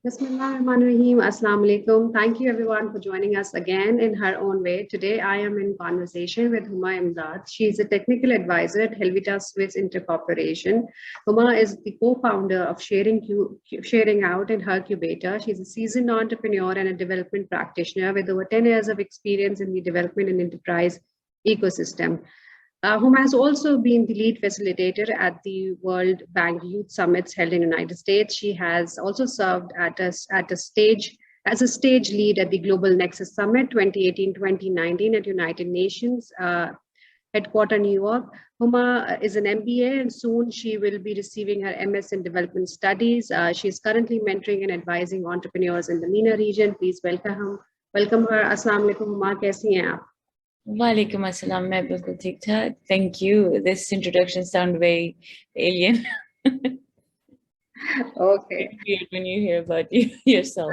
Bismillahirrahmanirrahim. Assalamu alaikum. Thank you everyone for joining us again in her own way. Today I am in conversation with Huma Imdad. She is a technical advisor at Helvita Swiss Intercorporation. Huma is the co-founder of Sharing Out in her Cubator. She's a seasoned entrepreneur and a development practitioner with over 10 years of experience in the development and enterprise ecosystem. Whom has also been the lead facilitator at the World Bank Youth Summits held in the United States. She has also served at a stage as a stage lead at the Global Nexus Summit 2018-2019 at United Nations headquarter New York. Huma is an MBA and soon she will be receiving her MS in Development Studies. She is currently mentoring and advising entrepreneurs in the MENA region. Please welcome her. Assalamu alaikum Huma, कैसी हैं आप? Walaikum assalam, मैं बिल्कुल ठीक ठाक. Thank you. This introduction sounds very alien. Okay. Weird when you hear about yourself.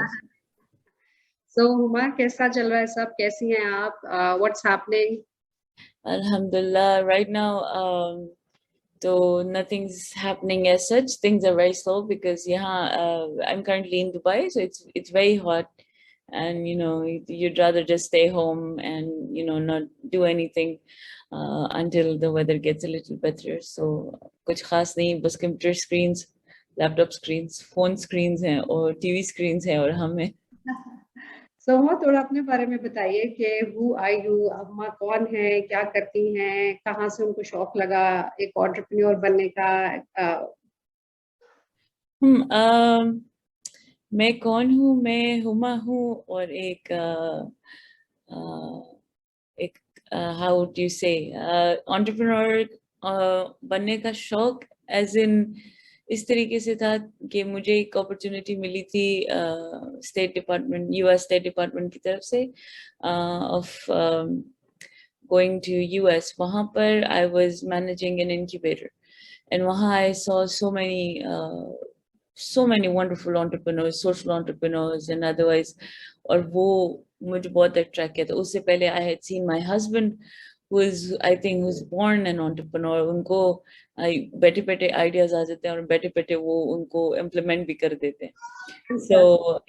So Huma, कैसा चल रहा है सब? कैसी हैं आप? What's happening? Alhamdulillah. Right now, though nothing's happening as such. Things are very slow because I'm currently in Dubai, so it's very hot. And you'd rather just stay home and not do anything until the weather gets a little better. So कुछ खास नहीं, बस computer screens, laptop screens, phone screens हैं और TV screens हैं और हम हैं. So Huma, थोड़ा अपने बारे में बताइए कि who are you? Huma कौन है? क्या करती हैं? कहाँ से उनको शौक लगा एक entrepreneur बनने का? मैं कौन हूँ? मैं हुमा हूँ और एक how do you say entrepreneur बनने का शौक as in इस तरीके से था कि मुझे एक अपॉर्चुनिटी मिली थी state department US state department की तरफ से of going to US. वहाँ पर I was managing an incubator and वहाँ I saw so many wonderful entrepreneurs, social entrepreneurs and otherwise, और वो मुझे बहुत attract किया था. उससे पहले I had seen my husband who's born an entrepreneur. उनको बैठे बैठे ideas आ जाते हैं और बैठे बैठे वो उनको implement भी कर देते हैं. So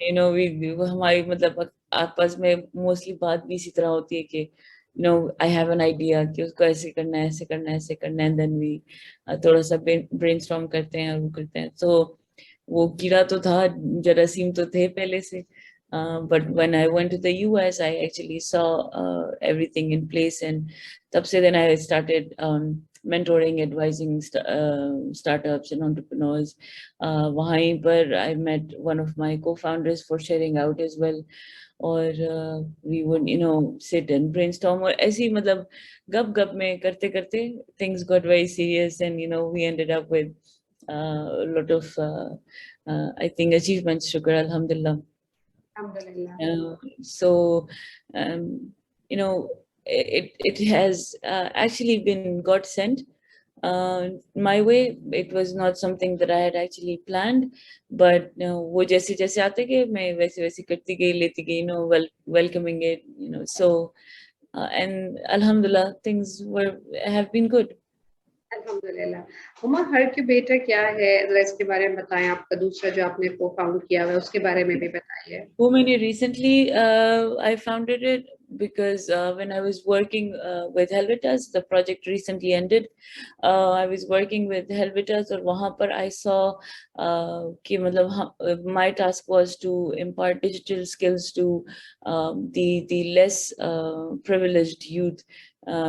हमारी मतलब आपस में mostly बात भी इसी तरह होती है कि I have an idea कि उसको ऐसे करना है ऐसे करना है ऐसे करना है and then we थोड़ा सा brainstorm करते हैं और वो करते हैं. So वो कीड़ा तो था, जरासीम तो थे पहले से. But when I went to the US, I actually saw everything in place, and तब से then I started mentoring, advising startups and entrepreneurs. वहीं पर I met one of my co-founders for Sharing Out as well. और we would sit and brainstorm और ऐसे ही मतलब गप में करते करते things got very serious and we ended up with a lot of I think achievements. Shukr, alhamdulillah. So it has actually been God sent my way. It was not something that I had actually planned, but वो जैसे जैसे आते गए मैं वैसे वैसे करती गई लेती गई welcoming it so and alhamdulillah things have been good. अल्हम्दुलिल्लाह. हुमा, हर क्यूबेटर क्या है? जरा इसके बारे में बताएं. आपका दूसरा जो आपने co-found किया हुआ है उसके बारे में भी बताइए. वो मैंने recently I founded it because when I was working with Helvetas, the project recently ended. I was working with Helvetas और वहाँ पर I saw कि मतलब my task was to impart digital skills to the less privileged youth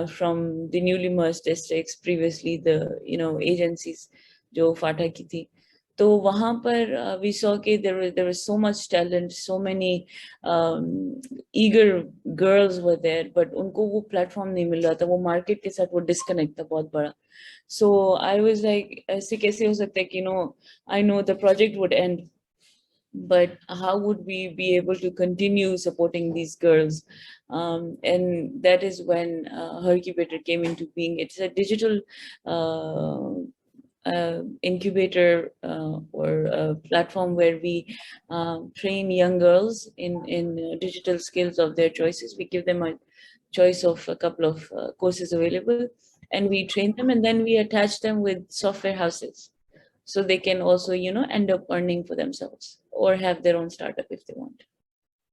from the newly merged districts, previously the agencies जो फाटा की थी. तो वहाँ पर we saw कि there was so much talent, so many eager girls were there, but उनको वो platform नहीं मिल रहा था. वो market के साथ वो disconnect था बहुत बड़ा. So I was like, ऐसे कैसे हो सकता है कि I know the project would end, but how would we be able to continue supporting these girls? And that is when Hercubator came into being. It's a digital incubator or a platform where we train young girls in digital skills of their choices. We give them a choice of a couple of courses available, and we train them, and then we attach them with software houses. so they can also, you know, end up earning for themselves or have their own startup if they want.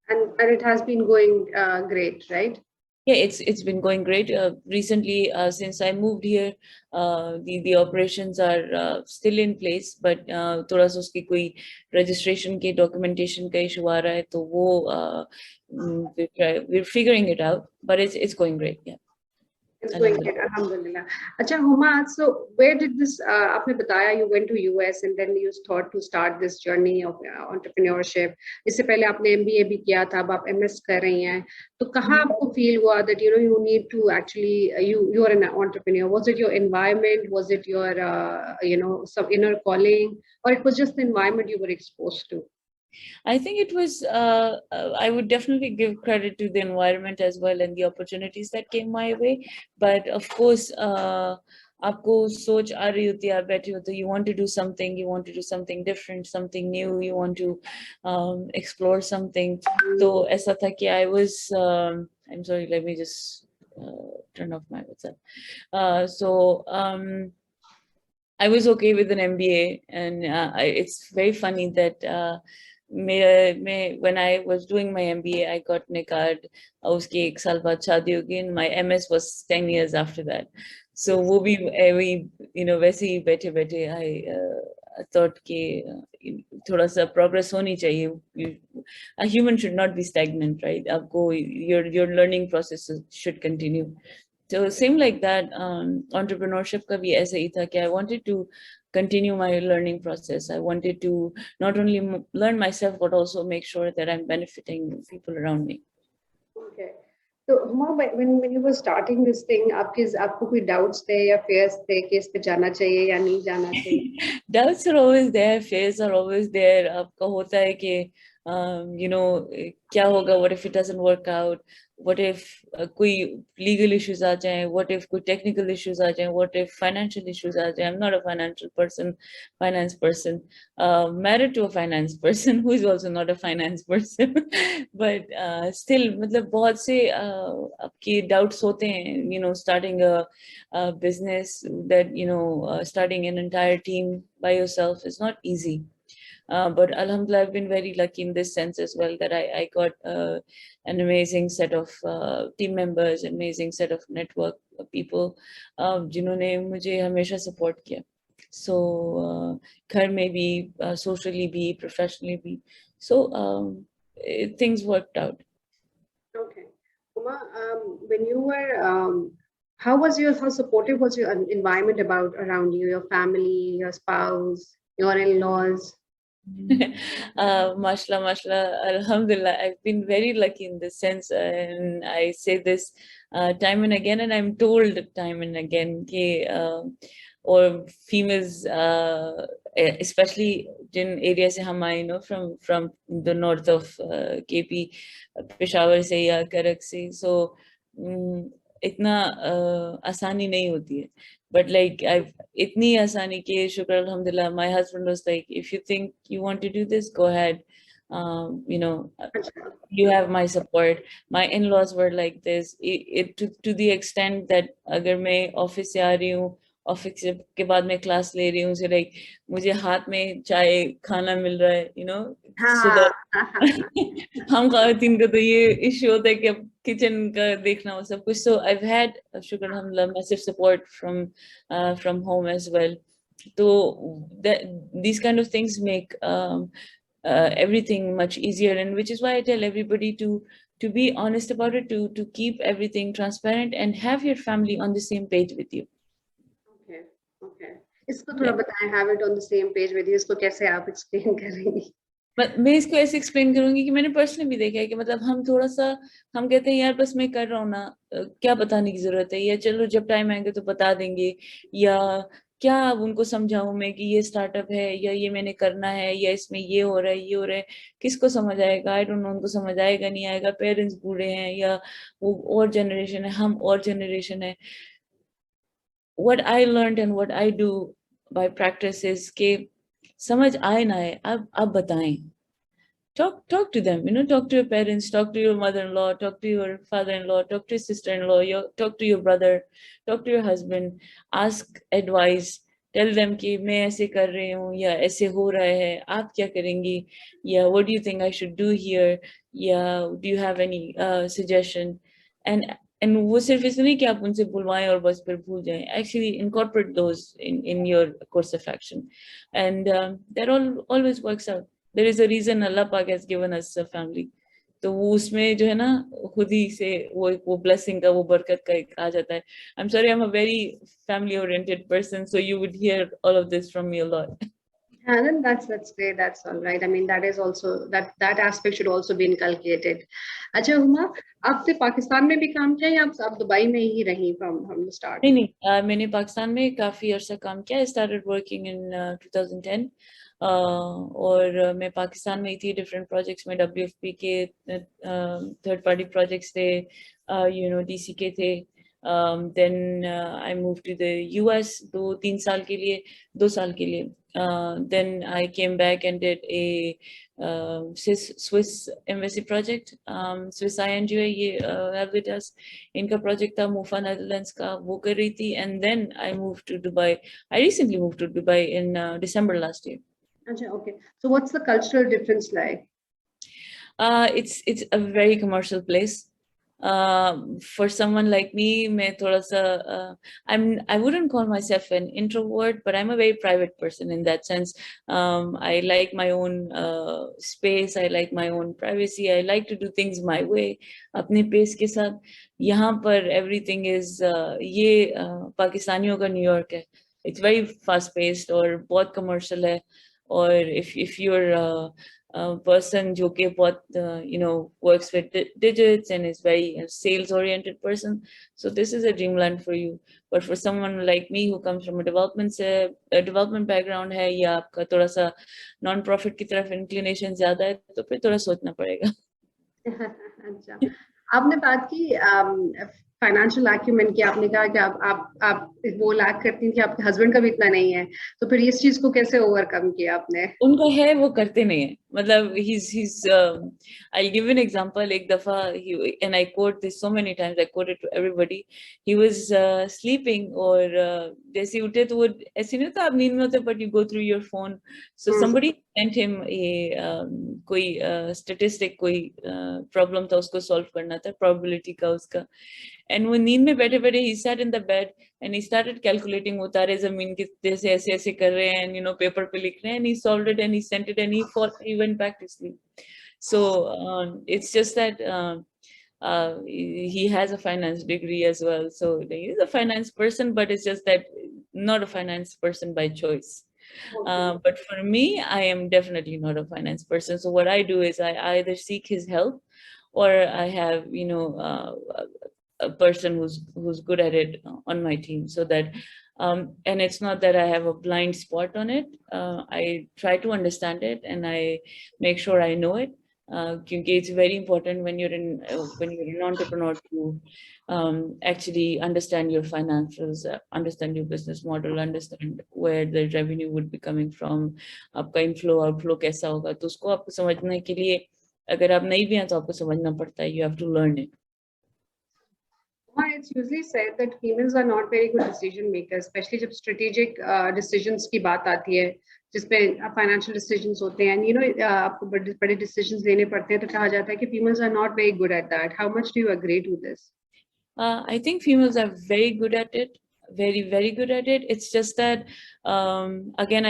And it has been going great, right? Yeah, it's been going great. Recently, since I moved here, the operations are still in place, but थोड़ा सा उसकी कोई registration के documentation का issue आ रहा है, तो वो we're figuring it out, but it's going great. Yeah. It's going great, alhamdulillah. Acha, Huma, so where did this, आपने बताया you went to US and then you thought to start this journey of entrepreneurship. इससे पहले आपने MBA भी किया था, अब आप MS कर रही हैं. तो कहाँ आपको feel हुआ that you know you need to actually you are an entrepreneur? Was it your environment? Was it your you know some inner calling, or it was just the environment you were exposed to? I think it was, I would definitely give credit to the environment as well and the opportunities that came my way. But of course, आपको सोच आ रही होती है, आप बैठे होते, you want to do something different, something new, you want to explore something. तो ऐसा था कि I was, I'm sorry, let me just turn off my WhatsApp. I was okay with an MBA, and it's very funny that when I was doing my MBA, I got निकाड, उसके एक साल बाद शादी हो गई, and my MS was 10 years after that. So वो भी you know वैसे ही बैठे I thought कि थोड़ा सा progress होनी चाहिए. A human should not be stagnant, right? आपको your learning process should continue. So same like that, entrepreneurship का भी ऐसे ही था कि I wanted to continue my learning process. I wanted to not only learn myself, but also make sure that I'm benefiting people around me. Okay. So Huma, when you were starting this thing, आपको कोई doubts थे या fears थे कि इस पे जाना चाहिए या नहीं जाना चाहिए? Doubts are always there, fears are always there. आपका होता है कि you know क्या होगा, what if it doesn't work out, what if कोई legal issues आ जाएं, what if कोई technical issues आ जाएं, what if financial issues आ जाएं. I'm not a finance person, married to a finance person who is also not a finance person. But still मतलब बहुत से आपके doubts होते हैं, you know, starting a business, that you know starting an entire team by yourself is not easy. But alhamdulillah, I've been very lucky in this sense as well, that I got an amazing set of team members, amazing set of network people जिन्होंने मुझे हमेशा support किया. So घर में भी, socially भी, professionally भी. So things worked out. Okay. Huma, when you were, how supportive was your environment around you, your family, your spouse, your in-laws? Mashallah, alhamdulillah, I've been very lucky in this sense, and I say this time and again, and I'm told time and again or females, especially in areas you know, from the north of KP, Peshawar se ya Karak se, so इतना आसानी नहीं होती है. But like I've itni asani ke shukr alhamdulillah, my husband was like, if you think you want to do this, go ahead. You know, you have my support. My in-laws were like this. To the extent that अगर मैं office से आ रही हूँ, office के बाद मैं class ले रही हूँ, so like मुझे हाथ में चाय खाना मिल रहा है, you know, so that हम खातिन का तो ये issue होता है कि अब kitchen का देखना हो सब कुछ. So I've had shukr alhamdulillah massive support from home as well. So these kind of things make everything much easier, and which is why I tell everybody to be honest about it, to keep everything transparent and have your family on the same page with you. Okay. इसको थोड़ा बताएं, have it on the same page with you. इसको कैसे आप explain करेंगी? मैं इसको ऐसे एक्सप्लेन करूंगी कि मैंने पर्सनली भी देखा है कि मतलब हम थोड़ा सा हम कहते हैं यार बस मैं कर रहा हूँ ना, क्या बताने की जरूरत है, या चलो जब टाइम आएंगे तो बता देंगे, या क्या अब उनको समझाऊं मैं कि ये स्टार्टअप है या ये मैंने करना है या इसमें ये हो रहा है ये हो रहा है, किसको समझ आएगा, आई डोंट नो, उनको समझ आएगा नहीं आएगा, पेरेंट्स बूढ़े हैं या वो और जनरेशन है, हम और जनरेशन है. What I learned and what I do by practice is कि समझ आए ना आए आप बताएं. Talk to them, you know, talk to your parents, talk to your mother-in-law, talk to your father-in-law, talk to your sister-in-law, talk to your brother, talk to your husband, ask advice, tell them कि मैं ऐसे कर रही हूँ या ऐसे हो रहा है, आप क्या करेंगी, या what do you think I should do here, या do you have any suggestion, and वो सिर्फ इसलिए नहीं कि आप उनसे बुलवाएं और बस फिर भूल जाएं. Actually incorporate those in your course of action, and that always works out. There is a reason Allah Pak has given us a family. तो वो उसमें जो है ना खुद ही से वो ब्लेसिंग का, वो बरकत का एक आ जाता है. I'm sorry, I'm a very family oriented person, so you would hear all of this from me a lot. And then that's great. That's all right. I mean, that is also that aspect should also be inculcated. अच्छा हुमा, आपने पाकिस्तान में भी काम किया या आप Dubai में ही रही from the start? नहीं नहीं, मैंने पाकिस्तान में काफ़ी अर्सा काम किया. I started working in 2010. और मैं पाकिस्तान में ही थी डिफरेंट प्रोजेक्ट्स में. WFP के थर्ड पार्टी प्रोजेक्ट्स थे, DC के थे. Then I moved to the US 2 साल के लिए. Then I came back and did a Swiss embassy project. Swiss INGO ये Helvetas इनका project था, मूफा नेदरलैंड्स का, वो कर रही थी. And then I moved to Dubai. I recently moved to Dubai in December last year. Okay. So what's the cultural difference like? It's a very commercial place. For someone like me, मैं थोड़ा सा I wouldn't call myself an introvert, but I'm a very private person in that sense. I like my own space. I like my own privacy. I like to do things my way, अपने pace के साथ. यहाँ पर everything is ये पाकिस्तानियों का New York है. It's very fast paced और बहुत commercial है. Or if you're a person जो कि बहुत works with digits and is very sales oriented person, so this is a dreamland for you. But for someone like me who comes from a development background है, या आपका थोड़ा सा non profit की तरफ inclination ज़्यादा है, तो फिर थोड़ा सोचना पड़ेगा. अच्छा, आपने बात की फाइनेंशियल एक्यूमेंट की. आपने कहा कि आप वो लैक करती हैं कि आपके हस्बैंड का भी इतना नहीं है, तो फिर इस चीज को कैसे ओवरकम किया आपने? उनका है, वो करते नहीं है. मतलब he's I'll give an example. एक दफा and I quote this so many times, I quote it to everybody. He was sleeping और जैसे उठे तो वो ऐसे नहीं होता आप नींद में होते, but you go through your phone. So somebody sent him a कोई statistic, कोई problem था, उसको solve करना था, probability का उसका. And वो नींद में बैठे बैठे he sat in the bed and he started calculating वो तारे जमीन के जैसे ऐसे ऐसे कर रहे हैं, and पेपर पे लिख रहे हैं, and he solved it and he sent it and he went back to sleep. So it's just that he has a finance degree as well, so he's a finance person, but it's just that not a finance person by choice. But for me, I am definitely not a finance person. So what I do is I either seek his help, or I have a person who's good at it on my team, so that and it's not that I have a blind spot on it. I try to understand it and I make sure I know it. Because it's very important when you're an entrepreneur to actually understand your financials, understand your business model, understand where the revenue would be coming from, आपका inflow outflow कैसा होगा. तो उसको आपको समझने के लिए अगर आप नहीं भी हैं तो आपको समझना पड़ता है. You have to learn it. It's usually said that females are not very good decision makers, especially जब strategic decisions की बात आती है, जिसपे financial decisions होते हैं, आपको बड़े decisions लेने पड़ते हैं, तो कहा जाता है कि females are not very good at that. How much do you agree to this? I think females are very good at it, very very good at it. It's just that again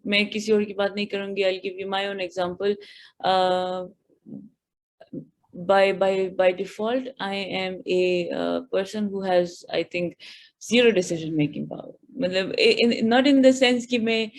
मैं किसी और की बात नहीं करूँगी. I'll give you my own example. By default, I am a person who has, I think, zero decision making power. मतलब not in the sense कि मैं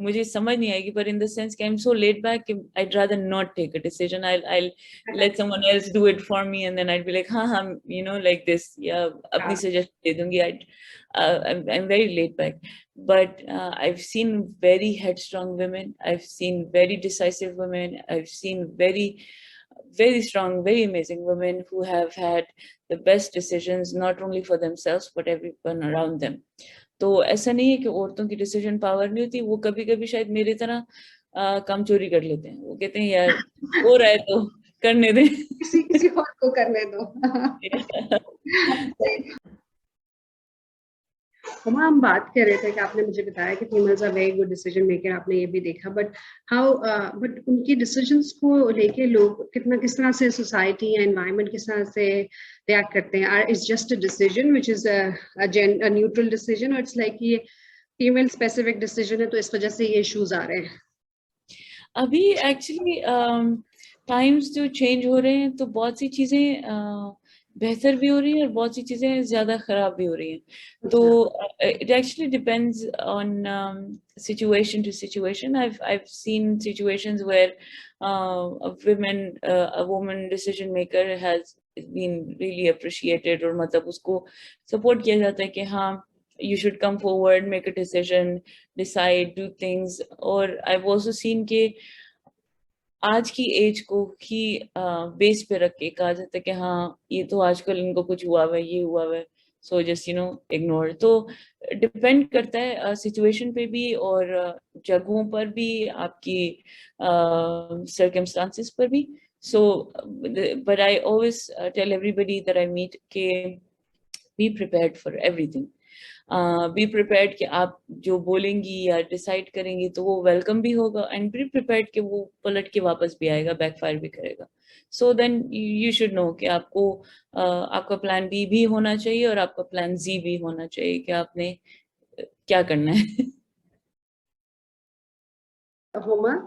मुझे समझ नहीं आएगी, but in the sense कि I'm so laid back, I'd rather not take a decision. I'll let someone else do it for me, and then I'd be like, हाँ, like this, yeah, अपनी suggestion दे दूँगी. I'm very laid back, but I've seen very headstrong women. I've seen very decisive women. I've seen very strong, very amazing women who have had the best decisions, not only for themselves but everyone around them. तो ऐसा नहीं है कि औरतों की decision power नहीं होती. वो कभी कभी शायद मेरी तरह काम चोरी कर लेते हैं. वो कहते हैं यार हो रहा है तो करने दें, किसी और को करने दो. हुमा, हम बात कर रहे थे कि आपने मुझे बताया कि females are very good decision maker, आपने ये भी देखा, बट उनकी डिसीजंस को लेके लोग किस तरह से सोसाइटी या एनवायरनमेंट किस तरह से रिएक्ट करते हैं? It's just a decision which is a neutral decision, और इट्स लाइक ये फीमेल स्पेसिफिक डिसीजन है तो इस वजह से ये इश्यूज आ रहे हैं? अभी एक्चुअली टाइम्स जो चेंज हो रहे हैं तो बहुत सी चीजें बेहतर भी हो रही हैं और बहुत सी चीजें ज्यादा खराब भी हो रही हैं, तो it actually depends on situation to situation. I've seen situations where a woman decision maker has been really appreciated, और मतलब उसको support किया जाता है कि हाँ, you should come forward, make a decision, decide, do things. और I've also seen कि आज की एज को ही बेस पे रख के कहा जाता है कि हाँ, ये तो आजकल इनको कुछ हुआ हुआ है, ये हुआ हुआ है, सो जस्ट इग्नोर। तो डिपेंड करता है सिचुएशन पे भी, और जगहों पर भी, आपकी सर्कमस्टांसिस पर भी। So but I always tell everybody that I meet के be prepared for everything. Be prepared कि आप जो बोलेंगी या डिसाइड करेंगी तो वो वेलकम भी होगा, एंड बी प्रिपेयर्ड कि वो पलट के वापस भी आएगा, बैकफायर भी करेगा। So then you should know कि आपको आपका प्लान बी भी होना चाहिए और आपका प्लान जी भी होना चाहिए कि आपने क्या करना है। हुमा,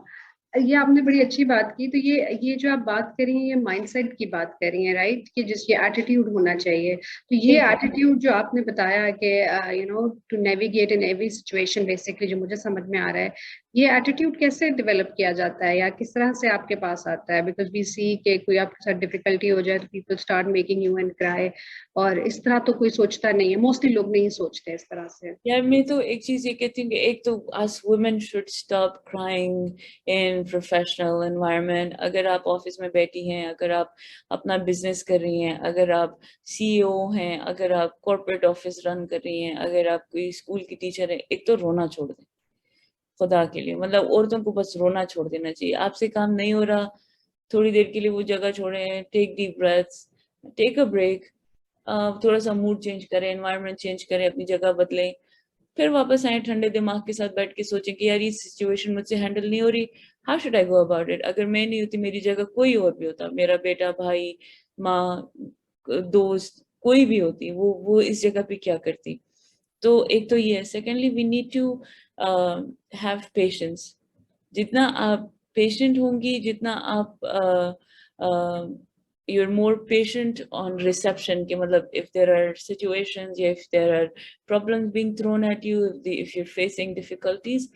ये आपने बड़ी अच्छी बात की। तो ये जो आप बात करी हैं, ये माइंडसेट की बात कर रही हैं, राइट? कि जिसके एटीट्यूड होना चाहिए। तो ये बिल्कुल। एटीट्यूड जो आपने बताया कि to navigate in every situation, basically जो मुझे समझ में आ रहा है, ये एटीट्यूड कैसे डेवलप किया जाता है या किस तरह से आपके पास आता है? बिकॉज वी सी के कोई आपके साथ डिफिकल्टी हो जाए तो people start making you and cry, और इस तरह तो कोई सोचता नहीं है, मोस्टली लोग नहीं सोचते इस तरह से। यार मैं तो एक चीज ये कहती हूँ कि एक तो us women should stop crying in professional environment. अगर आप ऑफिस में बैठी हैं, अगर आप अपना बिजनेस कर रही हैं, अगर आप सीईओ हैं, अगर आप कॉर्पोरेट ऑफिस रन कर रही हैं, अगर आप कोई स्कूल की टीचर है, एक तो रोना छोड़ दें खुदा के लिए। मतलब औरतों को बस रोना छोड़ देना चाहिए। आपसे काम नहीं हो रहा, थोड़ी देर के लिए वो जगह छोड़ें, take deep breaths, take a break, थोड़ा सा मूड चेंज करें, एनवायरनमेंट चेंज करें, अपनी जगह बदलें, फिर वापस आए ठंडे दिमाग के साथ बैठ के सोचें कि यार ये सिचुएशन मुझसे हैंडल नहीं हो रही, how should I go about it. अगर मैं नहीं होती, मेरी जगह कोई और भी होता, मेरा बेटा, भाई, माँ, दोस्त, कोई भी होती, वो इस जगह पे क्या करती। तो एक तो ये है। Secondly, we need to have patience. जितना आप पेशेंट होंगी, जितना आप you're more patient on reception, के मतलब if there are situations, if there are problems being thrown at you, if you're facing difficulties,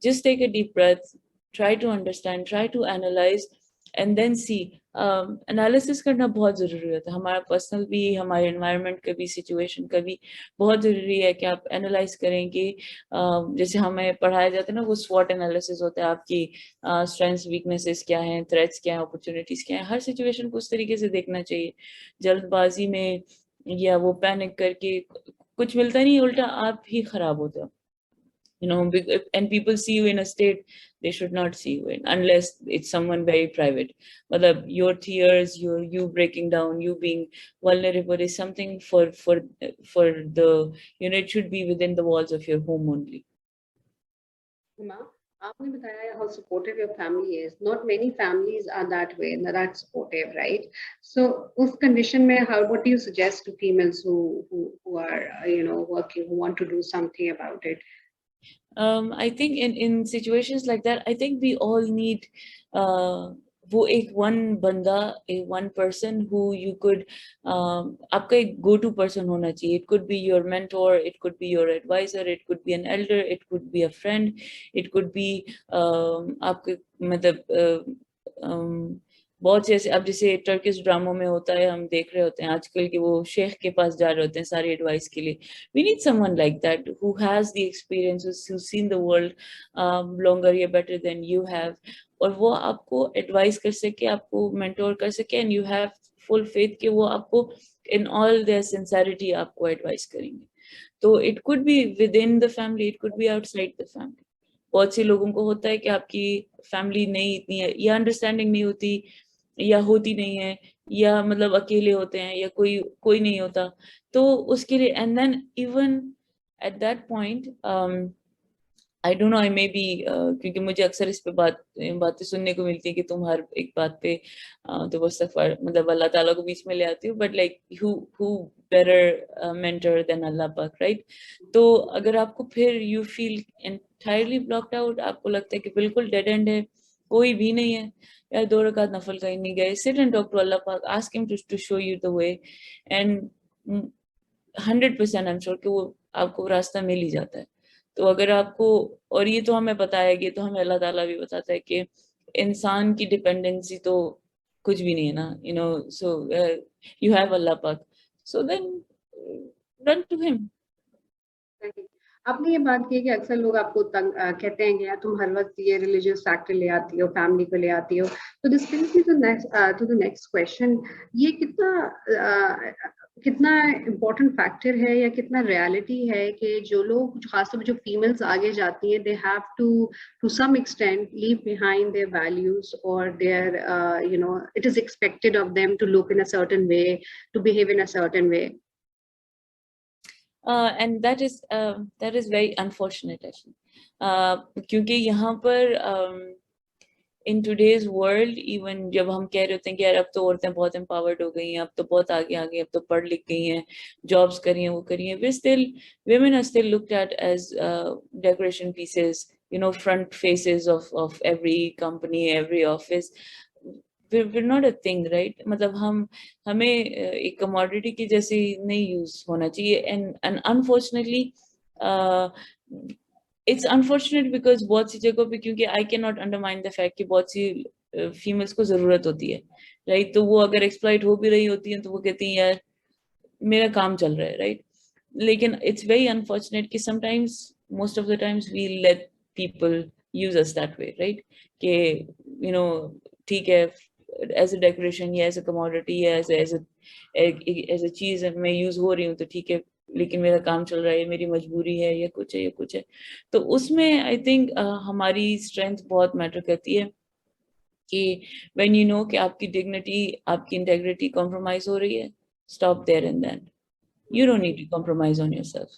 just take a deep breath, try to understand, try to analyze, and then see. Analysis करना बहुत ज़रूरी होता है, हमारा personal भी, हमारे environment का भी, सिचुएशन का भी। बहुत ज़रूरी है कि आप एनालाइज करें कि जैसे हमें पढ़ाया जाता है ना, वो स्वॉट एनालिसिस होता है, आपकी स्ट्रेंथ्स, वीकनेसेस क्या हैं, थ्रेट्स क्या हैं, अपॉर्चुनिटीज क्या हैं। हर सिचुएशन को उस तरीके से देखना चाहिए। जल्दबाजी में या वो पैनिक करके कुछ मिलता नहीं, उल्टा आप ही खराब होते हो। And people see you in a state they should not see you in, unless it's someone very private. Matlab, your tears, you breaking down, you being vulnerable is something for the, it should be within the walls of your home only. Huma, आपने बताया how supportive your family is. Not many families are that way, that supportive, right? So उस condition में, what do you suggest to females who are working, who want to do something about it? I think in situations like that, I think we all need वो एक one बंदा, एक one person who you could आपका एक go to person होना चाहिए. It could be your mentor, it could be your advisor, it could be an elder, it could be a friend, it could be आपके मतलब बहुत से ऐसे, अब जैसे टर्किश ड्रामों में होता है, हम देख रहे होते हैं आजकल कि वो शेख के पास जा रहे होते हैं सारी एडवाइस के लिए. We need someone like that who has the experience, who's seen the world longer या better than you have, और वो आपको एडवाइस कर सके, आपको मेंटोर कर सके, and you have full faith कि वो आपको in all their sincerity आपको एडवाइस करेंगे. तो it could be within the family, it could be outside the family. बहुत से लोगों को होता है कि आपकी फैमिली नहीं इतनी है, या अंडरस्टैंडिंग नहीं होती, या होती नहीं है, या मतलब अकेले होते हैं, या कोई कोई नहीं होता, तो उसके लिए, and then even at that point, I don't know, I may be, क्योंकि मुझे अक्सर इस पे बातें सुनने को मिलती है कि तुम हर एक बात पे तो बस मतलब अल्लाह ताला को बीच में ले आती हो, but like who better mentor than Allah पाक, राइट? तो अगर आपको फिर you feel entirely blocked out, आपको लगता है कि बिल्कुल डेड एंड है, कोई भी नहीं है, यार 2 रकात नफल कहीं नहीं गए, sit and talk to Allah Pak, ask him to show you the way, and 100% I am sure कि वो आपको रास्ता मिल ही जाता है। तो अगर आपको, और ये तो हमें बताया गया, तो हमें अल्लाह ताला भी बताता है कि इंसान की डिपेंडेंसी तो कुछ भी नहीं है ना, you know, so you have Allah पाक, so then run to him. आपने ये बात की कि अक्सर लोग आपको कहते हैं कि यार तुम हर वक्त ये रिलीजियस फैक्टर ले आती हो, फैमिली को ले आती हो, तो this brings me to the next question, ये कितना इम्पोर्टेंट फैक्टर है या कितना रियलिटी है कि जो लोग, खासतौर पर जो फीमेल्स आगे जाती हैं, they have to some extent leave behind their values और there you know it is expected of them to look in a certain way, to behave in a certain way. And that is very unfortunate actually, क्योंकि यहाँ पर in today's world, even जब हम कह रहे होते हैं कि यार अब तो औरतें बहुत एम्पावर्ड हो गई हैं, अब तो बहुत आगे आ गई, अब तो पढ़ लिख गई हैं, जॉब्स करी हैं, वो करी हैं, women are still looked at as decoration pieces, you know, front faces of every company, every office. We're not a thing, right? मतलब हमें एक commodity की जैसी नहीं यूज होना चाहिए, and unfortunately it's unfortunate because बहुत सी जगहों पे, क्योंकि I cannot undermine the fact कि बहुत सी फीमेल्स को जरूरत होती है, राइट? तो वो अगर एक्सप्लॉइट हो भी रही होती हैं तो वो कहती हैं यार मेरा काम चल रहा है, राइट? लेकिन it's very unfortunate कि sometimes, most of the times we let people use us that way, right? कि you know, ठीक है, as a decoration या as a commodity या as a चीज मैं यूज हो रही हूँ तो ठीक है, लेकिन मेरा काम चल रहा है, मेरी मजबूरी है, या कुछ है, या कुछ है। तो उसमें आई थिंक हमारी स्ट्रेंथ बहुत मैटर करती है कि व्हेन यू नो कि आपकी डिग्निटी, आपकी इंटेग्रिटी कॉम्प्रोमाइज हो रही है, stop there and then, you don't need to compromise on yourself।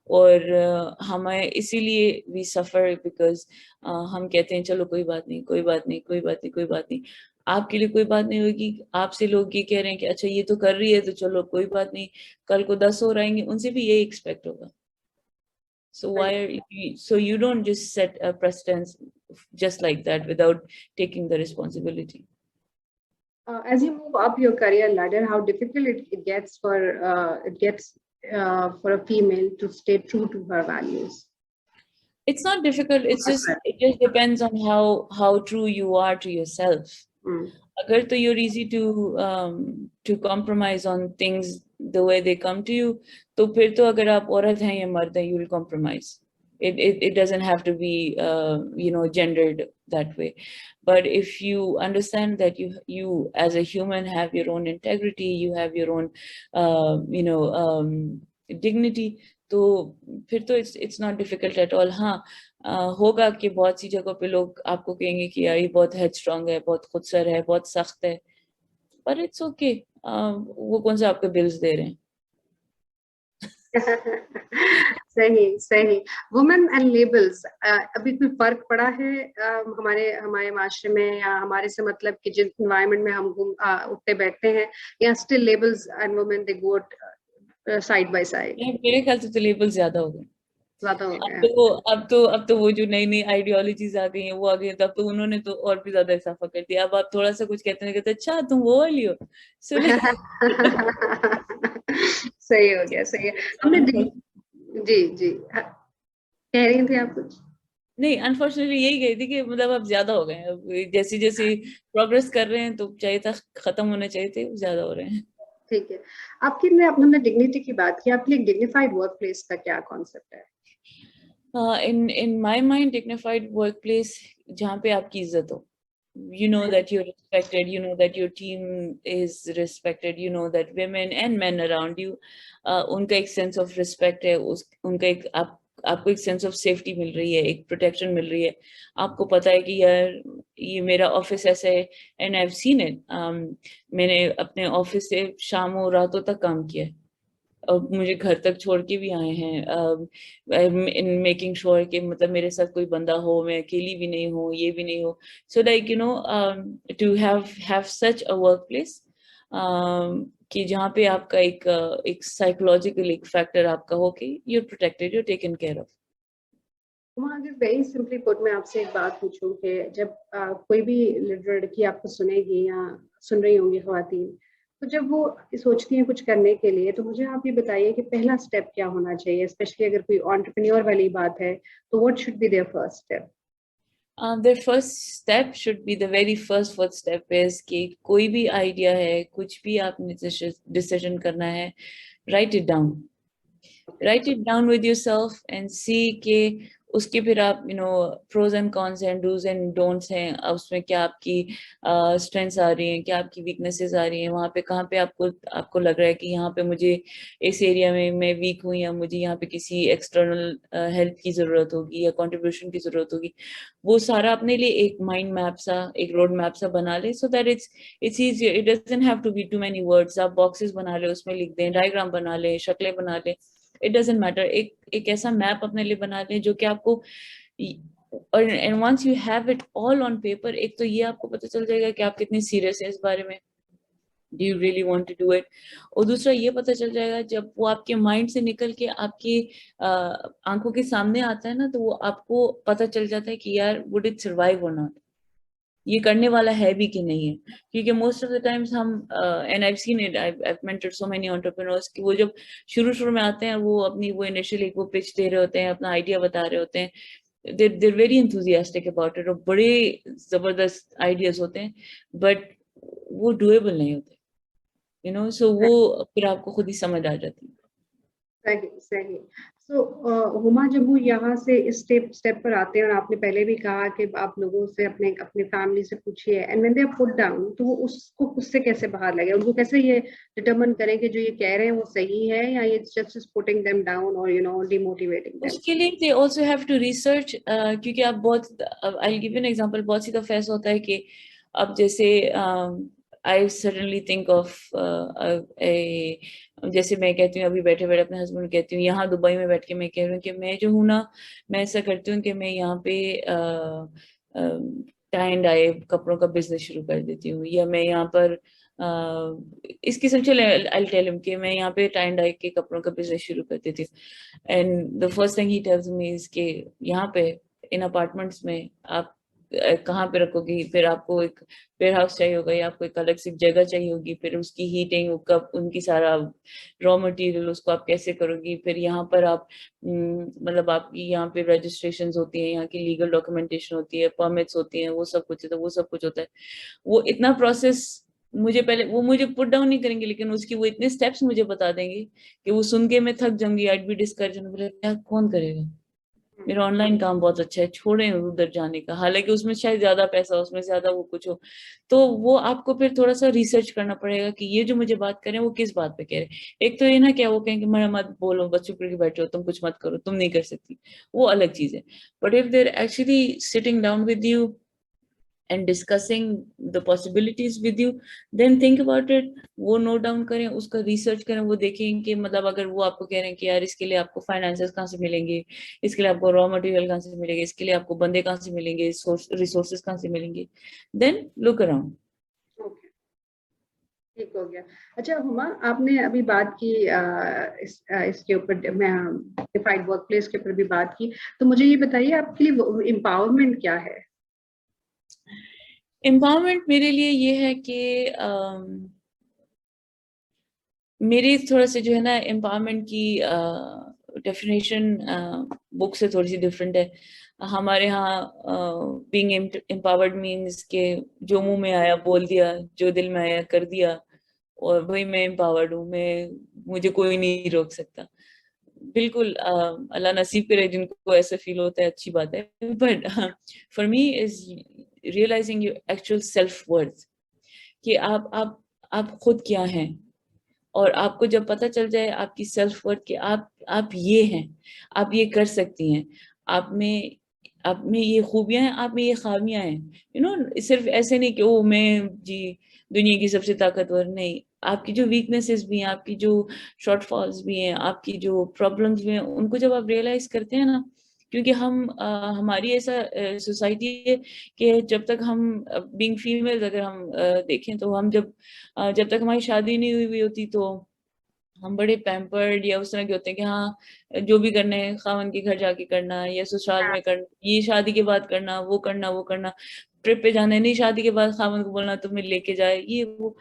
और हमें इसीलिए we suffer because हम कहते हैं चलो कोई बात नहीं, कोई बात नहीं, कोई बात नहीं, कोई बात नहीं। आपके लिए कोई बात नहीं होगी, आपसे लोग ये कह रहे हैं कि अच्छा ये तो कर रही है तो चलो कोई बात नहीं, कल को 10 और आएंगे, उनसे भी यही एक्सपेक्ट होगा। So why are you, so you don't just set a precedence just like that without taking the responsibility। As you move up your career ladder, how difficult it gets for a female to stay true to her values? It's not difficult, it just depends on how true you are to yourself। अगर तो you're easy to compromise on things the way they come to you, तो फिर तो अगर आप औरत हैं या मर्द हैं, you will compromise। It doesn't have to be you know, gendered that way। But if you understand that you as a human have your own integrity, you have your own you know dignity, तो फिर तो it's not difficult at all। हाँ, होगा कि बहुत सी जगहों पे लोग आपको कहेंगे कि यार ये बहुत हेडस्ट्रॉन्ग है, बहुत खुदसर है, बहुत सख्त है, पर इट्स ओके, वो कौन सा आपके बिल्स दे रहे हैं। सही सही। वुमेन एंड लेबल्स, अभी कोई फर्क पड़ा है हमारे माशरे में, या हमारे से मतलब कि जिस एनवायरनमेंट में हम उठते बैठते हैं, या still labels and women they go side by side? मेरे ख्याल से तो लेबल्स ज्यादा हो गए, ज्यादा हो अब गया। तो अब तो वो जो नई नई आइडियोलॉजीज आ गई हैं वो आ गई हैं, तब तो उन्होंने तो और भी ज्यादा इजाफा कर दिया। अब आप थोड़ा सा कुछ कहते हैं, कहते अच्छा तुम वो वाली हो, सुने। सही हो गया, सही है। हमने जी जी कह रही थी आप कुछ? नहीं, अनफॉर्चुनेटली यही गई थी कि मतलब अब ज्यादा हो गए हैं, अब जैसी जैसी प्रोग्रेस कर रहे हैं, तो चाहिए था खत्म होने चाहिए थे, ज्यादा हो रहे हैं। ठीक है। आपके लिए, हमने डिग्निटी की बात की, आपके लिए डिग्निफाइड वर्क प्लेस का क्या कॉन्सेप्ट है? in my mind, dignified workplace जहाँ पे आपकी इज्जत हो, you know that you're respected, you know that your team is respected, you know that women and men around you उनका एक sense of respect है, उनका एक आपको एक सेंस ऑफ सेफ्टी मिल रही है, एक प्रोटेक्शन मिल रही है, आपको पता है कि यार ये मेरा ऑफिस ऐसा है, and I have seen it. मैंने अपने ऑफिस से शामों रातों तक काम किया है, मुझे घर तक छोड़ के भी आए हैं, इन मेकिंग श्योर कि मतलब मेरे साथ कोई बंदा हो, मैं अकेली भी नहीं हूँ, ये भी नहीं हो। So like you know to have such a workplace कि जहाँ पे आपका एक साइकोलॉजिकल एक फैक्टर आपका हो कि you're protected, you're taken care of. अगर वेरी सिंपली पुट मैं आपसे एक बात पूछूं कि जब कोई भी लड़की आपको सुनेगी या सुन रही होंगी ख्वातीन, तो जब वो सोचती हैं कुछ करने के लिए, तो मुझे आप ये बताइए कि पहला स्टेप क्या होना चाहिए, स्पेशली अगर कोई एंटरप्रेन्योर वाली बात है, तो what should be their first step? Their first step should be the very first step is कि कोई भी आइडिया है, कुछ भी आपने डिसीजन करना है, write it down. Write it down with yourself and see कि उसके फिर आप pros and cons and do's and don'ts हैं, उसमें क्या आपकी strengths आ रही हैं, क्या आपकी weaknesses आ रही हैं, वहाँ पे कहाँ पे आपको लग रहा है कि यहाँ पे मुझे इस एरिया में मैं वीक हूँ, या मुझे यहाँ पे किसी एक्सटर्नल हेल्प की जरूरत होगी या कंट्रीब्यूशन की जरूरत होगी। वो सारा अपने लिए एक माइंड मैप सा, एक रोड मैप सा बना ले, so that it's easy, it doesn't have to be too many words. आप बॉक्सेस बना ले, उसमें लिख दें, डायग्राम बना ले, शक्लें बना ले, इट डजंट मैटर। एक ऐसा मैप अपने लिए बना लें जो कि आपको, और and once you have it all on paper, एक तो ये आपको पता चल जाएगा कि आप कितनी सीरियस है इस बारे में, do you really want to do it. और दूसरा ये पता चल जाएगा जब वो आपके माइंड से निकल के आपकी आंखों के सामने आता है ना, तो वो आपको पता चल जाता है कि यार वुड इट सर्वाइव और नॉट, ये करने वाला है भी कि नहीं है। क्योंकि मोस्ट ऑफ द टाइम्स हम, and I have seen it, I have mentored so many entrepreneurs कि वो जब शुरू शुरू में आते हैं, वो अपनी वो इनिशियली वो पिच दे रहे होते हैं, अपना आइडिया बता रहे होते हैं, they're very enthusiastic about it, और बड़े जबरदस्त आइडियाज होते हैं, बट वो डुएबल नहीं होते, सो वो फिर आपको खुद ही समझ आ जाती है। सही सही। सो हुमा, जब वो यहाँ से इस स्टेप स्टेप पर आते हैं, और आपने पहले भी कहा कि आप लोगों से, अपने अपने फैमिली से पूछिए, and when they are put down, तो वो उसको उससे कैसे बाहर लगे, उनको कैसे ये डिटरमिन करें कि जो ये कह रहे हैं वो सही है, या ये जस्ट पुटिंग देम डाउन और डिमोटिवेटिंग देम? उसके लिए they also have to research, क्योंकि आप बहुत, आई गिव एन एग्जांपल, बहुत सी दफा ऐसा होता है कि अब जैसे आई सडनली थिंक ऑफ जैसे मैं कहती हूँ, अभी बैठे बैठे अपने हस्बैंड कहती हूँ, यहाँ दुबई में बैठ के मैं कह रही हूँ कि मैं जो हूँ ना, मैं ऐसा करती हूँ कि मैं यहाँ पे टाई एंड डाई कपड़ों का बिजनेस शुरू कर देती हूँ, या मैं यहाँ पर इस किस्म, चले आई टेल हिम कि मैं यहाँ पे टाई एंड डाई के कपड़ों का बिजनेस शुरू कर देती हूँ। And the first thing he tells me is कि यहाँ पे इन अपार्टमेंट्स में आप कहाँ पे रखोगी, फिर आपको एक वेयर हाउस चाहिए होगा, या आपको एक अलग से जगह चाहिए होगी, फिर उसकी हीटिंग, कब उनकी सारा रॉ मटेरियल, उसको आप कैसे करोगी, फिर यहाँ पर आप मतलब आपकी यहाँ पे रजिस्ट्रेशन होती है, यहाँ की लीगल डॉक्यूमेंटेशन होती है, परमिट्स होती हैं, वो सब कुछ है, तो वो सब कुछ होता है। वो इतना प्रोसेस मुझे पहले, वो मुझे पुट डाउन नहीं करेंगे, लेकिन उसकी वो इतने स्टेप्स मुझे बता देंगे कि वो सुन के मैं थक जाऊंगी, आई बी डिस्करेज, बोले क्या कौन करेगा, मेरा ऑनलाइन काम बहुत अच्छा है, छोड़े उधर जाने का, हालांकि उसमें शायद ज्यादा पैसा, उसमें ज्यादा वो कुछ हो। तो वो आपको फिर थोड़ा सा रिसर्च करना पड़ेगा कि ये जो मुझे बात करें वो किस बात पे कह रहे हैं। एक तो ये ना, क्या वो कहेंगे मैं मत बोलो, बस चुप करके बैठो, तुम कुछ मत करो, तुम नहीं कर सकती, वो अलग चीज है। But if there actually sitting down with you and discussing the possibilities with you, then think about it, वो नोट डाउन करें, उसका रिसर्च करें, वो देखें कि मतलब अगर वो आपको कह रहे हैं कि यार इसके लिए आपको फाइनेंसेस कहाँ से मिलेंगे, इसके लिए आपको रॉ मटेरियल कहाँ से मिलेंगे, इसके लिए आपको बंदे कहाँ से मिलेंगे, रिसोर्सेज कहाँ से मिलेंगे, देन लुक अराउंड। ओके, ठीक हो गया। अच्छा हुमा, आपने अभी बात की इसके ऊपर, मैं डिफाइंड वर्क प्लेस के ऊपर भी बात की, तो मुझे ये बताइए आपके लिए एम्पावरमेंट क्या है? एम्पावरमेंट मेरे लिए ये है कि मेरी थोड़ा सा जो है ना, एम्पावरमेंट की डेफिनेशन बुक से थोड़ी सी डिफरेंट है। हमारे यहाँ बीइंग एम्पावर्ड मीन्स के जो मुंह में आया बोल दिया, जो दिल में आया कर दिया, और भाई मैं एम्पावर्ड हूँ, मैं, मुझे कोई नहीं रोक सकता। बिल्कुल, अल्लाह नसीब करे जिनको ऐसा फील होता है, अच्छी बात है, but for me is realising your actual self worth, कि आप खुद क्या हैं, और आपको जब पता चल जाए आपकी सेल्फ वर्थ कि आप ये हैं, आप ये कर सकती हैं, आप में आप में ये खूबियां हैं, आप में ये खामियां हैं, यू नो। सिर्फ ऐसे नहीं कि ओ मैं जी दुनिया की सबसे ताकतवर, नहीं, आपकी जो वीकनेसेस भी हैं, आपकी जो शॉर्टफॉल्स भी हैं, आपकी जो प्रॉब्लम्स भी हैं, उनको जब आप रियलाइज करते हैं ना, क्योंकि हमारी ऐसा सोसाइटी है कि जब तक हम बीइंग फीमेल, अगर हम देखें तो हम जब तक हमारी शादी नहीं हुई होती तो हम बड़े पैम्पर्ड या उस तरह के होते हैं कि हाँ जो भी करना है खावन के घर जाके करना, या ससुराल में करना, ये शादी के बाद करना, वो करना, ट्रिप पे जाना है, नहीं शादी के बाद खावन को बोलना तुम्हें लेके जाए, ये वो,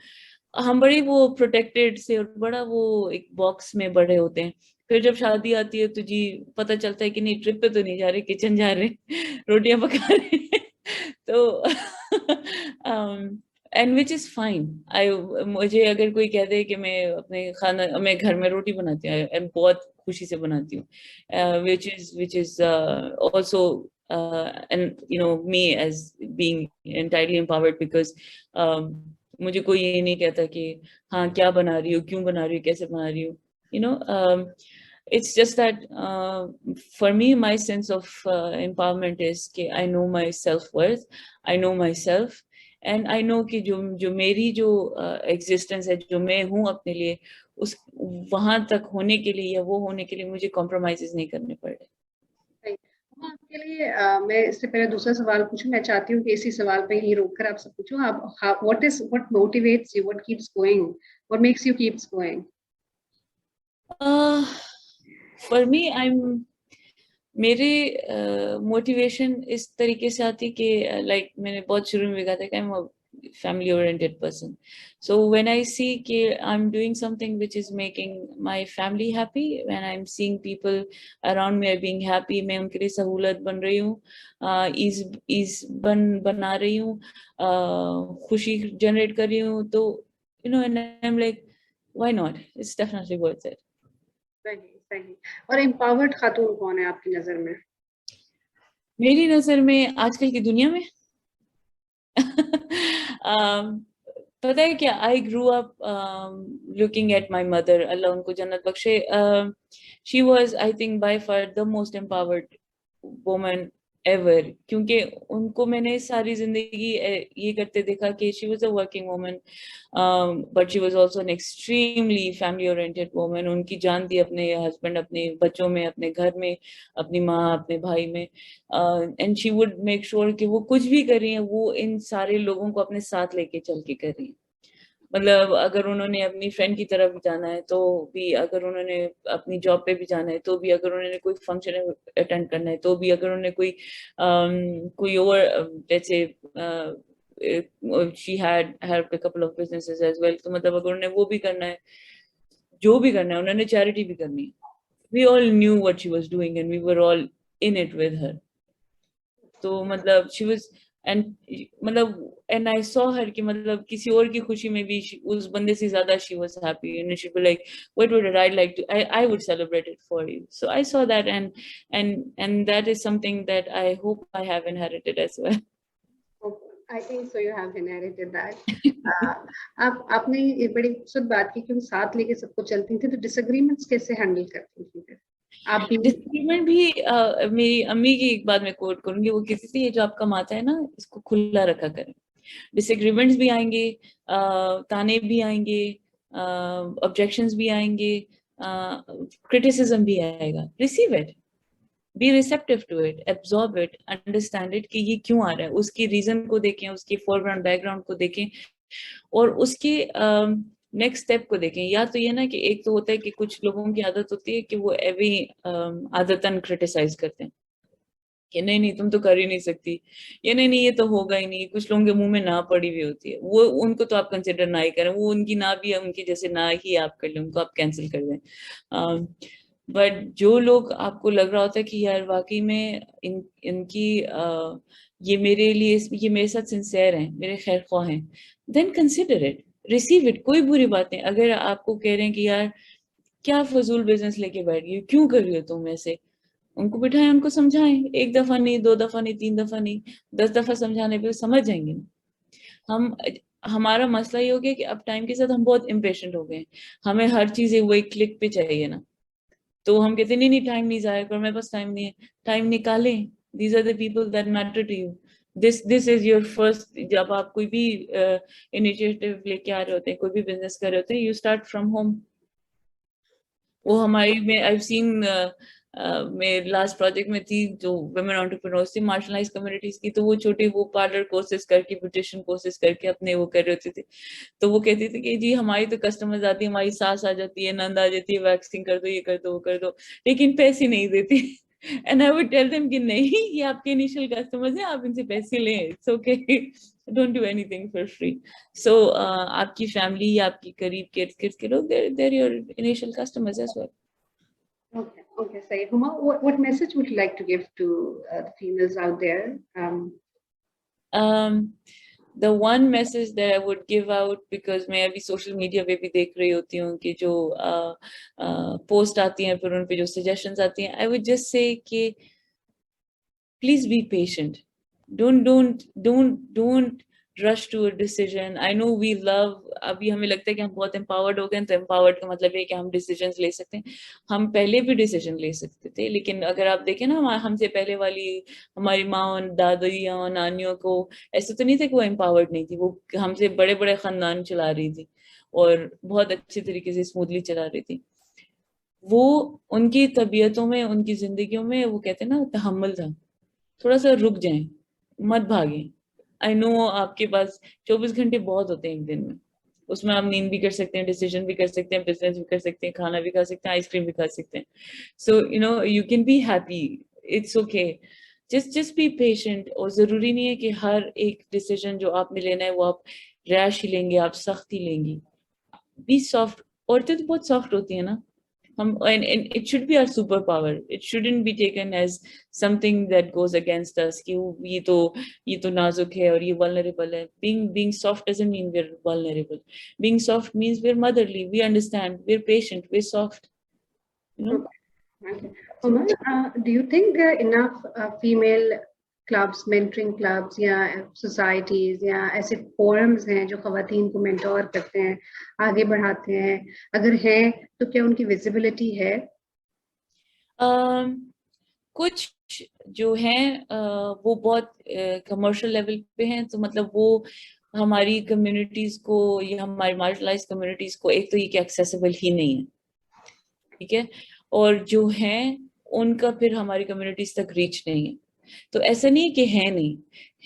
हम बड़े वो प्रोटेक्टेड से और बड़ा वो एक बॉक्स में बड़े होते हैं। फिर जब शादी आती है तो जी पता चलता है कि नहीं, ट्रिप पे तो नहीं जा रहे, किचन जा रहे रोटियां पका रहे तो एंड विच इज फाइन। आई मुझे अगर कोई कह दे कि मैं घर में रोटी बनाती हूँ, मैं बहुत खुशी से बनाती हूँ, which is also and you know me as being entirely empowered, because मुझे कोई ये नहीं कहता कि हाँ क्या बना रही हो, क्यों बना रही हो, कैसे बना रही हो, you know. it's just that for me my sense of empowerment is कि I know my self-worth, I know myself, and I know कि जो मेरी जो existence है, जो मैं हूँ अपने लिए, उस वहां तक होने के लिए या वो होने के लिए मुझे compromises नहीं करने पड़ रहे। Right. हम आपके लिए मैं इससे पहले दूसरा सवाल पूछूं, मैं चाहती हूँ कि इसी सवाल पे ही रोक कर आपसे पूछूं, आप what motivates you, what keeps going, what makes you keeps going? For me, मेरे मोटिवेशन इस तरीके से आती कि लाइक मैंने बहुत शुरू में भी कहा था कि I am family oriented person. So when I see कि I'm doing something which is making my family happy, when I'm seeing people around me are being happy, मैं उनके लिए सहूलत बन रही हूँ, ease बना रही हूँ, खुशी generate कर रही हूँ, तो you know, and I'm like, why not? It's definitely worth it. सही सही। और एम्पावर्ड खातून कौन है आपकी नजर में? मेरी नजर में आजकल की दुनिया में um, पता है क्या, I grew up looking at my mother, Allah उनको जन्नत बख्शे, she was I think by far the most empowered woman ever, क्योंकि उनको मैंने सारी जिंदगी ये करते देखा कि she was a working woman, but she was also an extremely family oriented woman. उनकी जान थी अपने हस्बैंड, अपने बच्चों में, अपने घर में, अपनी माँ, अपने भाई में, and she would make sure कि वो कुछ भी कर रही हैं वो इन सारे लोगों को अपने साथ लेके चल के कर रही हैं। मतलब अगर उन्होंने अपनी फ्रेंड की तरफ जाना है तो भी, अगर उन्होंने अपनी जॉब पे भी जाना है तो भी, अगर उन्होंने कोई फंक्शन अटेंड करना है तो भी, अगर उन्होंने कोई और जैसे she had help a couple of businesses as well, तो मतलब अगर उन्होंने वो भी करना है, जो भी करना है, उन्होंने चैरिटी भी करनी है, we all knew what she was doing and we were all in it with her. तो मतलब she was, and मतलब and I saw her कि मतलब किसी और की खुशी में भी उस बंदे से ज्यादा she was happy, and she'd be like, what would I like to, I would celebrate it for you. So I saw that, and that is something that I hope I have inherited as well. I think so you have inherited that. आपने ये बड़ी खूबसूरत बात की कि वो साथ लेके सबको चलती थी, तो डिसएग्रीमेंट्स कैसे हैंडल करती थी फिर आप भी? डिसएग्रीमेंट भी मेरी अम्मी की एक बात मैं कोट करूंगी, वो कहती थी ये जो आपका माथा है ना, इसको खुला रखा करें। डिसएग्रीमेंट्स भी आएंगे, ताने भी आएंगे, ऑब्जेक्शंस भी आएंगे, क्रिटिसिज्म भी आएगा, receive it, be receptive to it, absorb it, understand it कि ये क्यों आ रहा है, उसकी रीजन को देखें, उसकी फोरग्राउंड बैकग्राउंड को देखें, और उसके नेक्स्ट स्टेप को देखें। या तो ये ना कि एक तो होता है कि कुछ लोगों की आदत होती है कि वो एवरी आदतन क्रिटिसाइज करते हैं कि नहीं नहीं तुम तो कर ही नहीं सकती, ये नहीं नहीं ये तो होगा ही नहीं। कुछ लोगों के मुंह में ना पड़ी हुई होती है, वो उनको तो आप कंसिडर ना ही करें, वो उनकी ना भी है, उनकी जैसे ना ही आप कर लें, उनको आप कैंसिल कर दें। बट जो लोग आपको लग रहा होता है कि यार वाकई में इनकी ये मेरे लिए, ये मेरे साथ सिंसियर हैं, मेरे खैर ख्वाह हैं, then consider it, receive it, कोई बुरी बात नहीं। अगर आपको कह रहे हैं कि यार क्या फजूल बिजनेस लेके बैठ गई, क्यों कर रही हो तुम ऐसे, उनको बिठाएं, उनको समझाएं, एक दफा नहीं, दो दफा नहीं, तीन दफा नहीं, 10 दफा समझाने पे समझ जाएंगे ना। हम हमारा मसला ये हो गया कि अब टाइम के साथ हम बहुत इम्पेशेंट हो गए, हमें हर चीज वही क्लिक पे चाहिए ना, तो हम कहते नहीं नहीं टाइम नहीं जाया कर, मेरे पास टाइम नहीं है, टाइम निकालें, These are the people that matter to you. This is your first, जब आप कोई भी initiative लेके आ रहे होते हैं, कोई भी business कर रहे होते हैं, you start from home. वो हमारी में I've seen मैं लास्ट प्रोजेक्ट में थी जो women entrepreneurs थी marginalized communities की, तो वो छोटे वो पार्लर कोर्सेज करके ब्यूटिशियन कोर्सेज करके अपने वो कर रहे होते थे. तो वो कहती थी कि जी हमारी तो कस्टमर्स आती है, हमारी सास आ जाती है, नंद आ जाती है, वैक्सिंग कर दो, ये कर दो, वो कर दो, लेकिन पैसे नहीं देती. And I would tell them कि नहीं, ये आपके इनिशियल कस्टमर्स हैं, आप इनसे पैसे लें, it's okay, don't do anything for free. So आपकी फैमिली या आपकी करीब के लोग, they're your initial customers as well. Okay, okay. So, Huma, what message would you like to give to the females out there? The one message that I would give out, because मैं अभी social media पे भी देख रही होती हूँ कि जो post आती हैं, फिर उन पे जो suggestions आती हैं, I would just say कि please be patient. Don't rush to a decision. I know we love, अभी हमें लगता है कि हम बहुत empowered हो गए हैं, तो empowered का मतलब है कि हम decisions ले सकते हैं. हम पहले भी decision ले सकते थे, लेकिन अगर आप देखें ना, हमसे पहले वाली हमारी माँ और दादियाँ और नानियों को ऐसे तो नहीं था कि वो empowered नहीं थी, वो हमसे बड़े बड़े खानदान चला रही थी और बहुत अच्छे तरीके से स्मूथली चला रही थी. वो उनकी तबीयतों में, उनकी जिंदगियों में, वो कहते हैं ना, तहम्मुल था. थोड़ा सा रुक जाएं, मत भागें. आई नो आपके पास 24 घंटे बहुत होते हैं एक दिन में, उसमें आप नींद भी कर सकते हैं, डिसीजन भी कर सकते हैं, बिजनेस भी कर सकते हैं, खाना भी खा सकते हैं, आइसक्रीम भी खा सकते हैं. So you know you can be happy, it's okay. Just be patient. और जरूरी नहीं है कि हर एक डिसीजन जो आपने लेना है वो आप रैश ही लेंगे, आप सख्त ही लेंगी. Be soft. औरतें तो बहुत सॉफ्ट होती है ना. And it should be our superpower. It shouldn't be taken as something that goes against us कि ये तो नाजुक है और ये vulnerable है. Being soft doesn't mean we're vulnerable. Being soft means we're motherly, we understand, we're patient, we're soft, you know. Okay. Do you think there are enough female clubs, mentoring clubs या societies या ऐसे forums हैं जो ख़वातीन को mentor करते हैं, आगे बढ़ाते हैं? अगर हैं तो क्या उनकी visibility है? कुछ जो हैं वो बहुत कमर्शियल लेवल पे हैं, तो मतलब वो हमारी कम्युनिटीज को या हमारी मार्जिनलाइज्ड कम्युनिटीज को एक तो ये कि एक्सेसिबल ही नहीं है, ठीक है, और जो हैं उनका फिर हमारी कम्युनिटीज तक रीच नहीं है. तो ऐसा नहीं है कि है नहीं,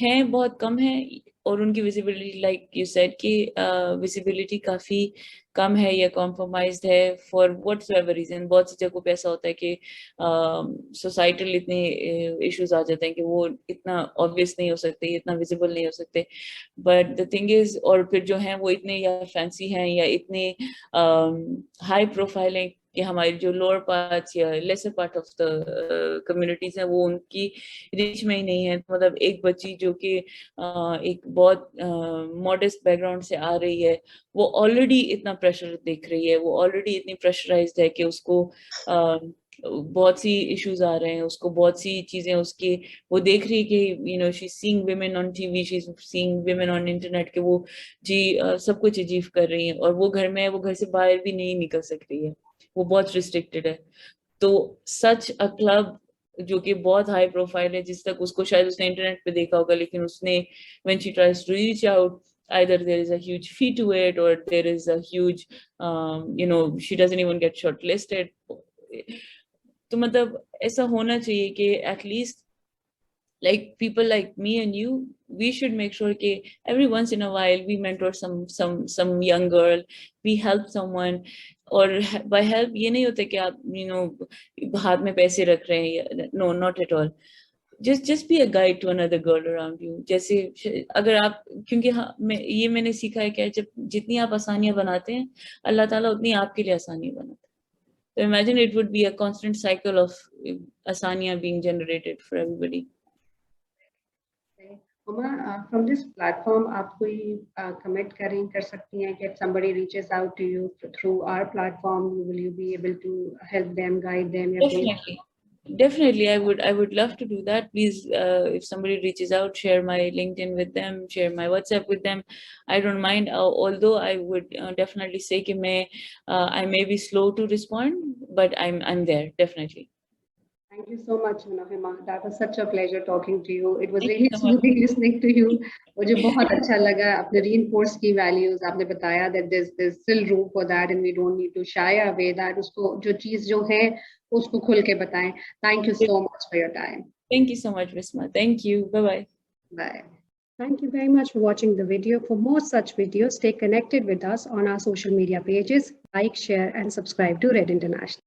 हैं बहुत कम है, और उनकी विजिबिलिटी लाइक यू सेड कि विजिबिलिटी काफ़ी कम है या कॉम्प्रोमाइज्ड है फॉर व्हाटसोएवर रीजन. बहुत सी जगहों पे ऐसा होता है कि सोसाइटल इतने इश्यूज आ जाते हैं कि वो इतना ऑब्वियस नहीं हो सकते, इतना विजिबल नहीं हो सकते. बट द थिंग इज, और फिर जो हैं वो इतने या फैंसी हैं या इतने हाई प्रोफाइल हैं कि हमारी जो लोअर पार्ट्स या lesser part of the communities हैं वो उनकी रीच में ही नहीं है. मतलब एक बच्ची जो कि एक बहुत मॉडेस्ट बैकग्राउंड से आ रही है, वो ऑलरेडी इतना प्रेशर देख रही है, वो ऑलरेडी इतनी प्रेशराइज्ड है कि उसको बहुत सी इश्यूज आ रहे हैं, उसको बहुत सी चीजें उसकी वो देख रही है कि you know she seeing women on TV, she seeing women on internet के वो जी सब कुछ अचीव कर रही हैं, और वो घर में है, वो घर से बाहर भी नहीं निकल सक रही है, वो बहुत रिस्ट्रिक्टेड है. तो सच अ क्लब जो कि बहुत हाई प्रोफाइल है, जिस तक उसको शायद उसने इंटरनेट पे देखा होगा, लेकिन उसने when she tries to reach out, either there is a huge fee to it or there is a huge you know she doesn't even get shortlisted. तो मतलब ऐसा होना चाहिए कि at least like people like me and you, we should make sure कि every once in a while we mentor some young girl, we help someone. और by help ये नहीं होता कि आप you know हाथ में पैसे रख रहे हैं, no not at all. just be a guide to another girl around you. जैसे अगर आप, क्योंकि ये मैंने सीखा है कि जब जितनी आप आसानियां बनाते हैं, अल्लाह ताला उतनी आपके लिए आसानियां बनाता है. So imagine it would be a constant cycle of asaniya being generated for everybody. From this platform, आप कोई commit कर सकती हैं कि if somebody reaches out to you through our platform, will you be able to help them, guide them? Definitely, I would love to do that. Please, if somebody reaches out, share my LinkedIn with them, share my WhatsApp with them. I don't mind. Although I would definitely say कि I may be slow to respond, but I'm there definitely. Thank you so much, Huma. That was such a pleasure talking to you. It was Thank you really so much. soothing listening to you. मुझे बहुत अच्छा लगा आपने reinforce की values आपने बताया that there's still room for that and we don't need to shy away that उसको जो चीज जो है उसको खुल के बताएं. Thank you so much for your time. Thank you so much, Visma. Thank you. Bye-bye. Bye. Thank you very much for watching the video. For more such videos, stay connected with us on our social media pages. Like, share, and subscribe to Red International.